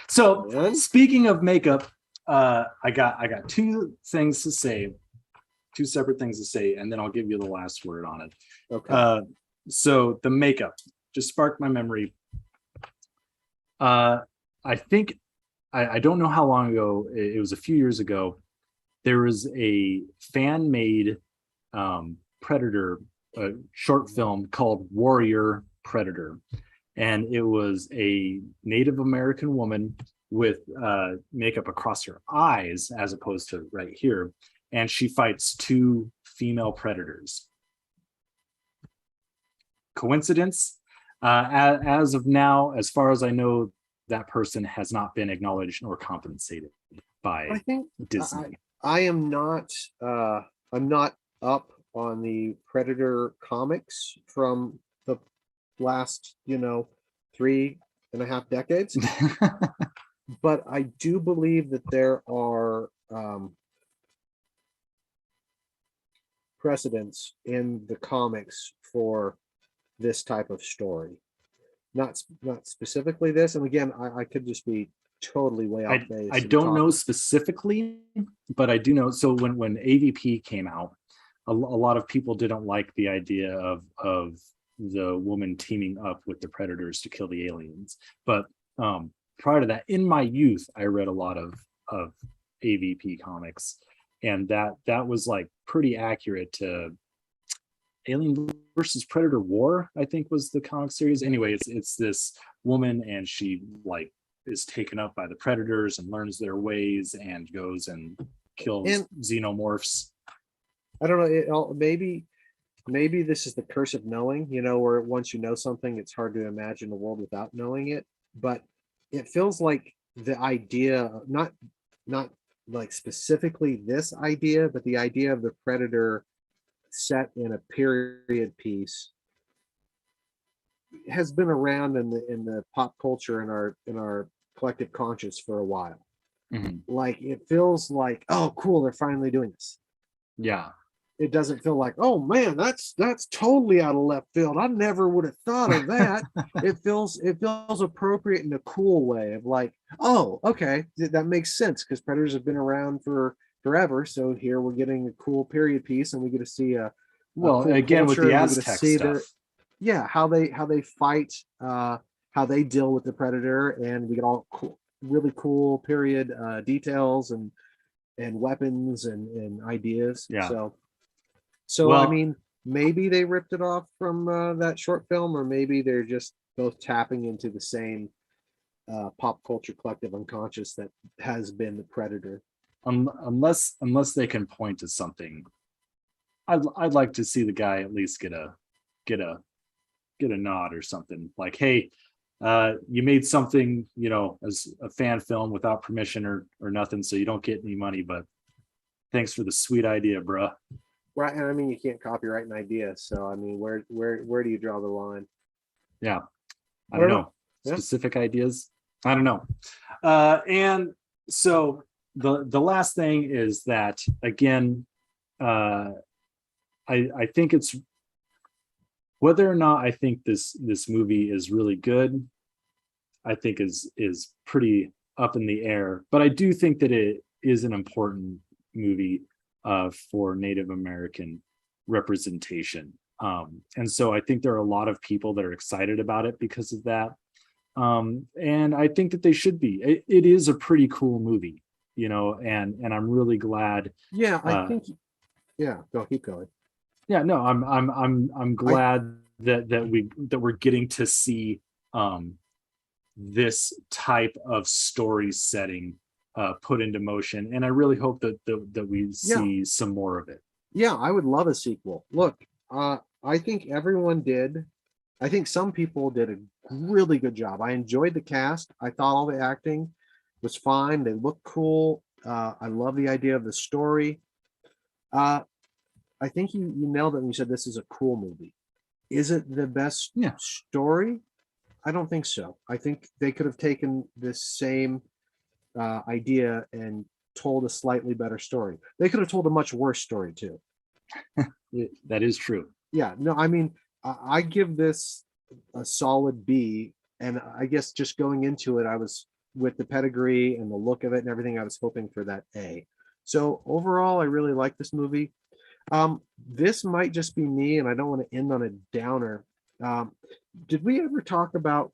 So Man. speaking of makeup, I got two things to say, two separate things to say, and then I'll give you the last word on it. Okay. So the makeup just sparked my memory. I think I don't know how long ago, it was a few years ago. There was a fan made Predator short film called Warrior Predator. And it was a Native American woman with makeup across her eyes as opposed to right here. And she fights two female predators. Coincidence? As of now, as far as I know, that person has not been acknowledged or compensated by I think Disney. I am not I'm not up on the Predator comics from the last, 3.5 decades, but I do believe that there are precedents in the comics for this type of story. Not specifically this, and again, I could just be totally way off base. I don't know specifically, but I do know. So when AVP came out, a lot of people didn't like the idea of the woman teaming up with the predators to kill the aliens. But prior to that, in my youth, I read a lot of AVP comics, and that was like pretty accurate to Alien versus Predator War, I think was the comic series. Anyway, it's this woman and she like is taken up by the predators and learns their ways and goes and kills xenomorphs. I don't know. Maybe this is the curse of knowing. Where once you know something, it's hard to imagine a world without knowing it. But it feels like the idea, not like specifically this idea, but the idea of the predator set in a period piece has been around in the pop culture in our collective conscious for a while. Mm-hmm. Like it feels like, oh cool, they're finally doing this. Yeah. It doesn't feel like, oh man, that's totally out of left field. I never would have thought of that. It feels appropriate in a cool way of like, oh, okay, that makes sense because predators have been around for forever. So here we're getting a cool period piece, and we get to see a well cool again with the Aztec stuff. How they fight, how they deal with the predator, and we get all really cool period details and weapons and ideas. Yeah. So I mean, maybe they ripped it off from that short film, or maybe they're just both tapping into the same pop culture collective unconscious that has been the Predator. Unless they can point to something, I'd like to see the guy at least get a nod or something like, hey, you made something, as a fan film without permission or nothing, so you don't get any money, but thanks for the sweet idea, bruh. Right, and I mean, you can't copyright an idea, so I mean, where do you draw the line? Yeah, I don't know. Yeah. Specific ideas, I don't know. And so the last thing is that again, I think it's whether or not I think this movie is really good, I think is pretty up in the air. But I do think that it is an important movie for Native American representation. And so I think there are a lot of people that are excited about it because of that. And I think that they should be. It is a pretty cool movie, and I'm really glad. Yeah, I think. Yeah, go keep going. Yeah, no, I'm glad that we're getting to see this type of story setting put into motion, and I really hope that we see some more of it. Yeah, I would love a sequel. Look, I think everyone did. I think some people did a really good job. I enjoyed the cast. I thought all the acting was fine. They looked cool. I love the idea of the story. I think you nailed it when you said this is a cool movie. Is it the best story? I don't think so. I think they could have taken this same idea and told a slightly better story. They could have told a much worse story too. That is true. Yeah, no, I mean, I give this a solid B. And I guess just going into it, I was with the pedigree and the look of it and everything, I was hoping for that A. So overall, I really like this movie. This might just be me, and I don't want to end on a downer. Um, did we ever talk about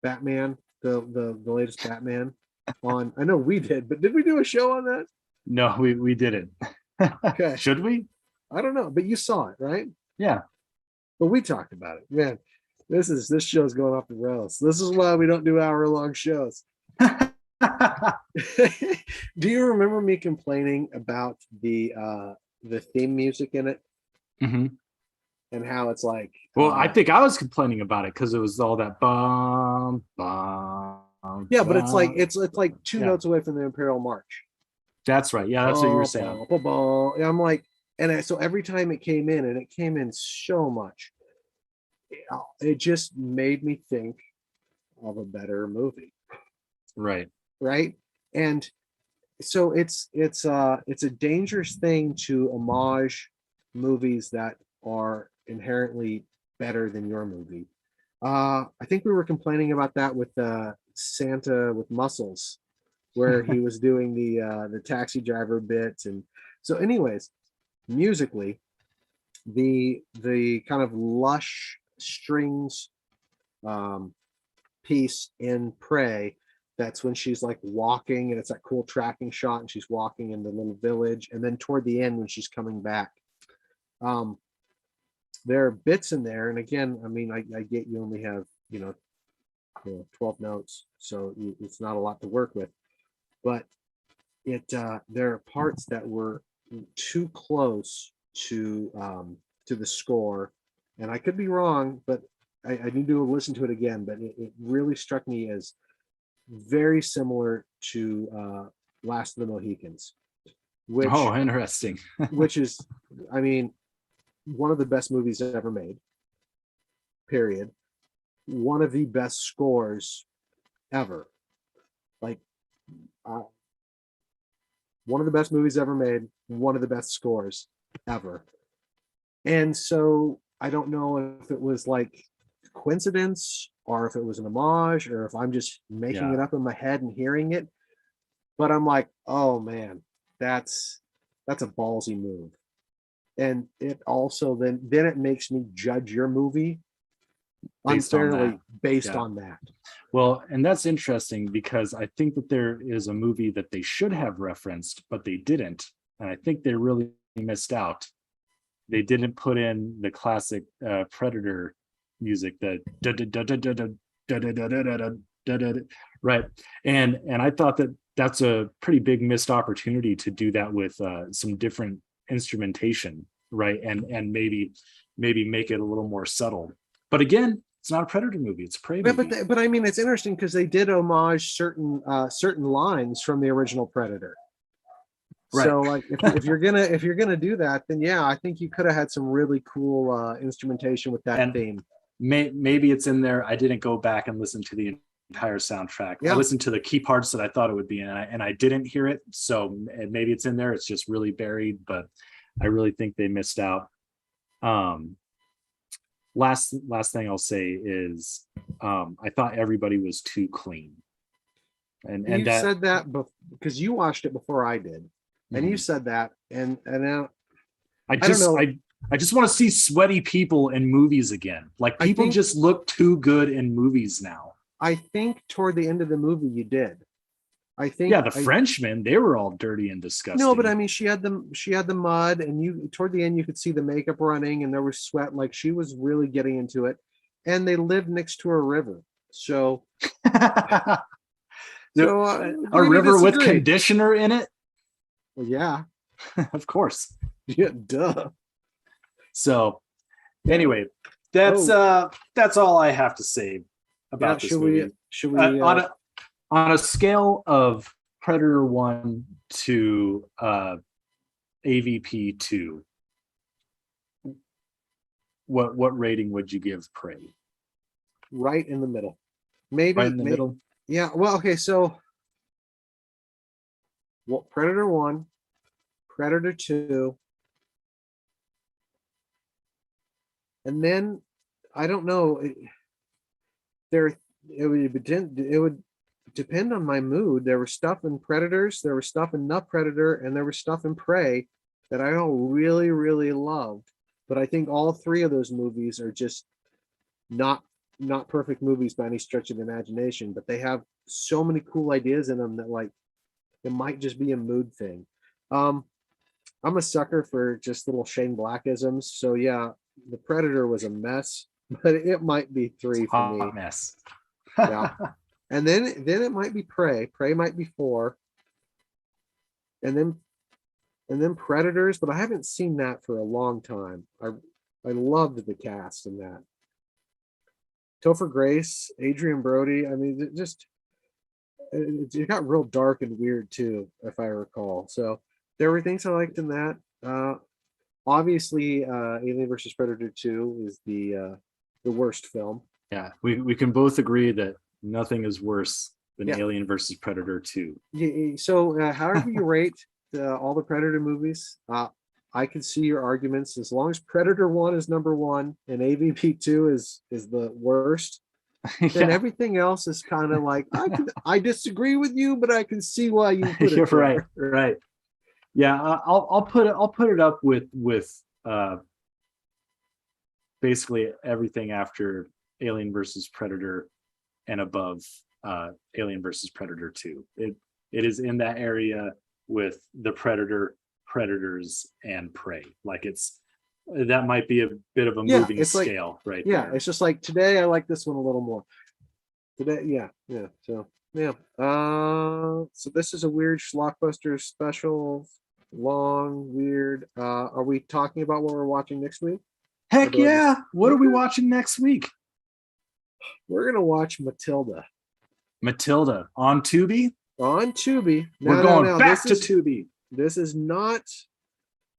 Batman, the latest Batman? On I know we did, but did we do a show on that? No, we didn't. Okay, Should we? I don't know, but you saw it, right? Yeah. But we talked about it, man. This show's going off the rails. This is why we don't do hour-long shows. Do you remember me complaining about the theme music in it hmm and how it's like Well, I think I was complaining about it because it was all that bum bum. yeah, but it's like bum. it's like two Yeah. notes away from the Imperial March. That's right. Yeah, that's what you were saying. And I'm like, so every time it came in, and it came in so much, it just made me think of a better movie, Right. right? And so it's a dangerous thing to homage movies that are inherently better than your movie. I think we were complaining about that with Santa with Muscles, where he was doing the taxi driver bits, and so anyways, musically, the kind of lush strings um, piece in Prey. That's when she's like walking, and it's that cool tracking shot, and she's walking in the little village, and then toward the end when she's coming back. Um, there are bits in there, and again, I mean, I get you only have 12 notes, so it's not a lot to work with, but there are parts that were too close to the score, and I could be wrong, but I need to listen to it again. But it really struck me as very similar to Last of the Mohicans, which Oh, interesting. which is, I mean, one of the best movies ever made. Period. One of the best scores ever. Like, uh, one of the best movies ever made. One of the best scores ever. And so I don't know if it was like coincidence or if it was an homage or if I'm just making Yeah. it up in my head and hearing it. But I'm like, oh man, that's a ballsy move. And it also then it makes me judge your movie Based on that. unfairly based Yeah. on that. Well, and that's interesting because I think that there is a movie that they should have referenced, but they didn't. And I think they really missed out. They didn't put in the classic Predator music, the right. And I thought that that's a pretty big missed opportunity to do that with some different instrumentation, right? And maybe make it a little more subtle. But again, it's not a Predator movie; it's a Prey movie. But I mean, it's interesting because they did homage certain lines from the original Predator. Right. So like if you're gonna do that, then yeah, I think you could have had some really cool instrumentation with that And theme. maybe it's in there. I didn't go back and listen to the entire soundtrack. Yeah. I listened to the key parts that I thought it would be in, and I didn't hear it. So maybe it's in there. It's just really buried, but I really think they missed out. Last thing I'll say is I thought everybody was too clean. And You that said that because you watched it before I did, and you said that, and now I don't know. I just want to see sweaty people in movies again. Like people just look too good in movies now. I think toward the end of the movie you did. I think the Frenchmen, they were all dirty and disgusting. No, but I mean she had the mud, and you toward the end you could see the makeup running and there was sweat, like she was really getting into it. And they lived next to a river. So a river with conditioner in it? Well, yeah. Of course. Yeah, duh. So anyway, that's all I have to say about this movie. Should we on a scale of Predator 1 to AVP 2, what rating would you give Prey? Right in the middle. Maybe right in the middle. Yeah. Well, okay. So, Predator 1, Predator 2, And then I don't know. There, it would depend on my mood. There was stuff in Predators, there was stuff in Nut Predator, and there was stuff in Prey that I all really, really loved. But I think all three of those movies are just not not perfect movies by any stretch of the imagination, but they have so many cool ideas in them that like it might just be a mood thing. Um, I'm a sucker for just little Shane Blackisms. So yeah, the Predator was a mess, but it might be three for me. Hot mess. Yeah. And then it might be Prey. Prey might be four. And then Predators, but I haven't seen that for a long time. I loved the cast in that. Topher Grace, Adrian Brody. I mean, it got real dark and weird too, if I recall. So there were things I liked in that. Obviously, Alien versus Predator 2 is the worst film. Yeah, we can both agree that nothing is worse than Yeah. Alien versus Predator 2. Yeah, so however you rate all the Predator movies, I can see your arguments. As long as Predator 1 is number one and AVP 2 is the worst, then Yeah, everything else is kind of like I disagree with you, but I can see why you put it you're there. right. Yeah, I'll put it up with basically everything after Alien versus Predator and above Alien versus Predator 2. It is in that area with the Predator, Predators, and Prey. Like that might be a bit of a moving scale, like, right? Yeah, there. it's just like today I like this one a little more. Today, yeah. So yeah. So this is a weird Schlockbuster special, long, weird. Are we talking about what we're watching next week? Heck yeah! What are we watching next week? We're gonna watch Matilda. Matilda on Tubi. On Tubi. We're going back to Tubi. This is not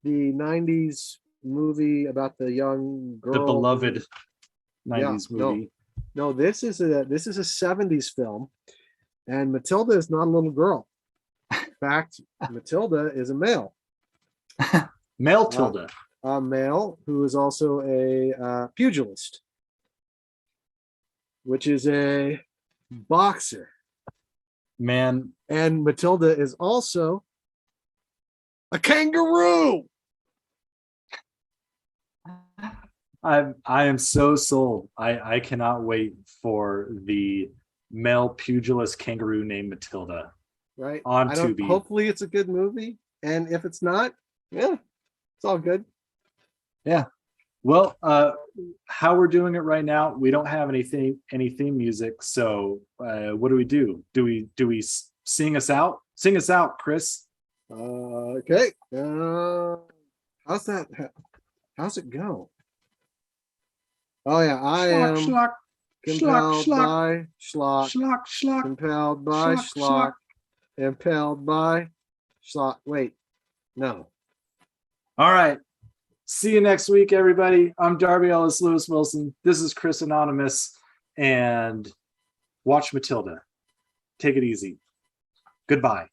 the 90s movie about the young girl. The beloved 90s movie. No, this is a 70s film, and Matilda is not a little girl. In fact, Matilda is a male. Male Tilda. A male who is also a pugilist, which is a boxer. Man. And Matilda is also a kangaroo. I am so sold. I cannot wait for the male pugilist kangaroo named Matilda. Right. On Tubi. Hopefully it's a good movie. And if it's not, yeah, it's all good. Yeah. Well, how we're doing it right now, we don't have any theme music. So what do? Do we sing us out? Sing us out, Chris. Okay. How's it go? Oh yeah, I am Schlock, compelled schlock, by Schlock. Schlock, schlock. Compelled by Schlock. Impelled by Schlock. Wait, no. All right. See you next week, everybody. I'm Darby Ellis Lewis Wilson. This is Chris Anonymous, and watch Matilda. Take it easy. Goodbye.